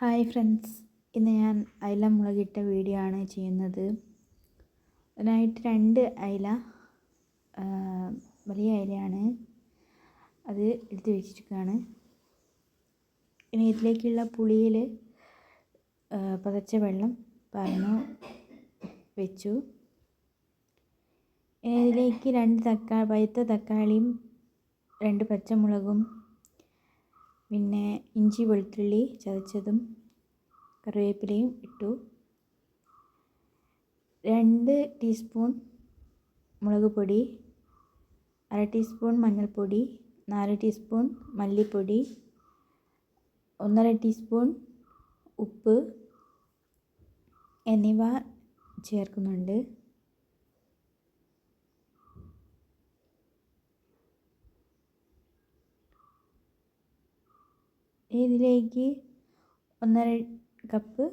Hi friends, ഇന്ന് ഞാൻ അയില മുളകിട്ട വീഡിയോ ആണ് ചെയ്യുന്നത്. അതിനായിട്ട് 2 അയില, വലിയ അയിലയാണ്, അത് എടുത്ത് വെച്ചിരിക്കുകയാണ്. ഇനി ഇതിലേക്കുള്ള പുളിയിൽ പതച്ച വെള്ളം പാർന്നു വെച്ചു. ഇനി ഇതിലേക്ക് 2 പഴുത്ത തക്കാളിയും 2 പച്ചമുളകും, പിന്നെ ഇഞ്ചി വെളുത്തുള്ളി ചതച്ചതും കറിവേപ്പിലയും ഇട്ടു. 2 ടീസ്പൂൺ മുളക് പൊടി, 1/2 ടീസ്പൂൺ മഞ്ഞൾപ്പൊടി, 4 ടീസ്പൂൺ മല്ലിപ്പൊടി, 1/2 ടീസ്പൂൺ ഉപ്പ് എന്നിവ ചേർക്കുന്നുണ്ട്. ഇതിലേക്ക് 1.5 കപ്പ്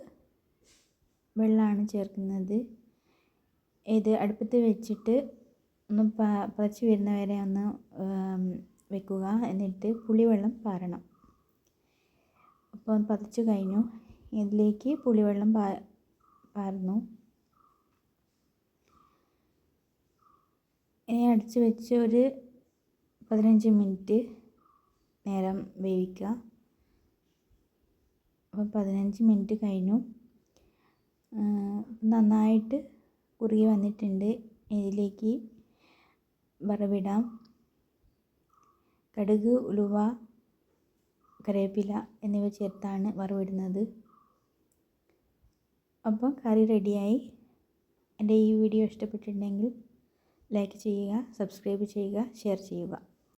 വെള്ളമാണ് ചേർക്കുന്നത്. ഇത് അടുപ്പത്ത് വെച്ചിട്ട് ഒന്ന് പതച്ച് വരുന്നവരെ ഒന്ന് വെക്കുക. എന്നിട്ട് പുളിവെള്ളം പാരണം. അപ്പോൾ പതച്ച് കഴിഞ്ഞു. ഇതിലേക്ക് പുളിവെള്ളം പാർന്നു. ഇനി അടച്ച് വെച്ച് ഒരു 15 മിനിറ്റ് നേരം വേവിക്കുക. അപ്പോൾ 15 മിനിറ്റ് കഴിഞ്ഞു. നന്നായിട്ട് കുറുകി വന്നിട്ടുണ്ട്. ഇതിലേക്ക് വറവിടാം. കടുക്, ഉലുവ, കറിവേപ്പില എന്നിവ ചേർത്താണ് വറവിടുന്നത്. അപ്പം കറി റെഡിയായി. എൻ്റെ ഈ വീഡിയോ ഇഷ്ടപ്പെട്ടിട്ടുണ്ടെങ്കിൽ ലൈക്ക് ചെയ്യുക, സബ്സ്ക്രൈബ് ചെയ്യുക, ഷെയർ ചെയ്യുക.